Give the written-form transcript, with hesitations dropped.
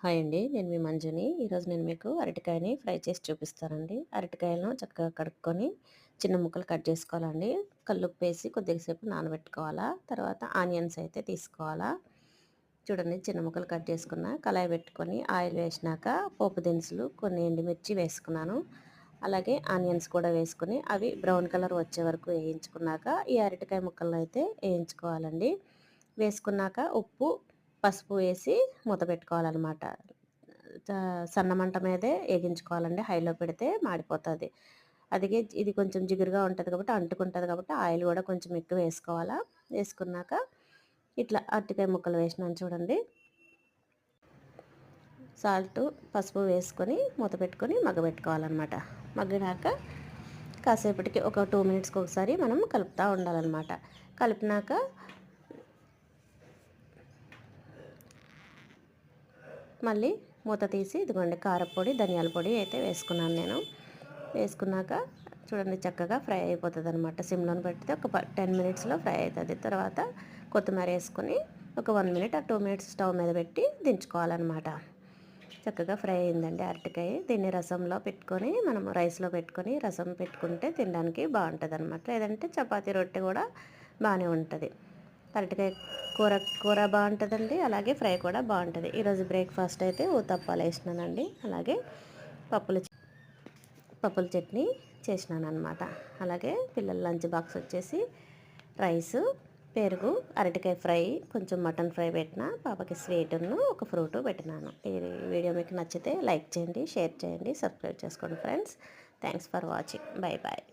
Hi అండి. నేను మీ మంజుని. ఈరోజు నేను మీకు అరటికాయని ఫ్రై చేసి చూపిస్తానండి. అరటికాయలను చక్కగా కడుక్కొని చిన్న ముక్కలు కట్ చేసుకోవాలండి. కల్లుప్పేసి కొద్దిగా సేపు నానబెట్టుకోవాలా. తర్వాత ఆనియన్స్ అయితే తీసుకోవాలా. చూడండి చిన్న ముక్కలు కట్ చేసుకున్న. కళాయి పెట్టుకొని ఆయిల్ వేసినాక పోపు దినుసులు కొన్ని ఎండుమిర్చి వేసుకున్నాను. అలాగే ఆనియన్స్ కూడా వేసుకొని అవి బ్రౌన్ కలర్ వచ్చే వరకు వేయించుకున్నాక ఈ అరటికాయ ముక్కలను అయితే వేయించుకోవాలండి. వేసుకున్నాక ఉప్పు, పసుపు వేసి మూత పెట్టుకోవాలన్నమాట. సన్న మంట మీదే ఏగించుకోవాలండి. హైలో పెడితే మాడిపోతుంది. అదిగే ఇది కొంచెం జిగురుగా ఉంటుంది కాబట్టి అంటుకుంటుంది కాబట్టి ఆయిల్ కూడా కొంచెం ఎక్కువ వేసుకోవాలా. వేసుకున్నాక ఇట్లా అరటికాయ ముక్కలు వేసినాను చూడండి. సాల్ట్, పసుపు వేసుకొని మూత పెట్టుకొని మగ్గబెట్టుకోవాలన్నమాట. మగ్గినాక కాసేపటికి ఒక 2 మినిట్స్కి ఒకసారి మనం కలుపుతూ ఉండాలన్నమాట. కలిపినాక మళ్ళీ మూత తీసి ఇదిగోండి కారపొడి, ధనియాల పొడి అయితే వేసుకున్నాను నేను. వేసుకున్నాక చూడండి చక్కగా ఫ్రై అయిపోతుంది అనమాట. సిమ్లోని పెడితే ఒక 10 మినిట్స్లో ఫ్రై అవుతుంది. తర్వాత కొత్తిమీర వేసుకొని ఒక 1 మినిట్ ఆ 2 మినిట్స్ స్టవ్ మీద పెట్టి దించుకోవాలన్నమాట. చక్కగా ఫ్రై అయిందండి అరటికాయ. దీన్ని రసంలో పెట్టుకొని మనం రైస్లో పెట్టుకొని రసం పెట్టుకుంటే తినడానికి బాగుంటుంది అనమాట. లేదంటే చపాతీ రొట్టె కూడా బాగానే ఉంటుంది. అరటికాయ కూర కూర బాగుంటుందండి. అలాగే ఫ్రై కూడా బాగుంటుంది. ఈరోజు బ్రేక్ఫాస్ట్ అయితే ఊతప్పాలు వేసినానండి. అలాగే పప్పుల పప్పుల చట్నీ చేసినాను అనమాట. అలాగే పిల్లల లంచ్ బాక్స్ వచ్చేసి రైసు, పెరుగు, అరటికాయ ఫ్రై, కొంచెం మటన్ ఫ్రై పెట్టిన, పాపకి స్వీటును ఒక ఫ్రూటు పెట్టినాను. ఈ వీడియో మీకు నచ్చితే లైక్ చేయండి, షేర్ చేయండి, సబ్స్క్రైబ్ చేసుకోండి friends. Thanks for watching. Bye bye.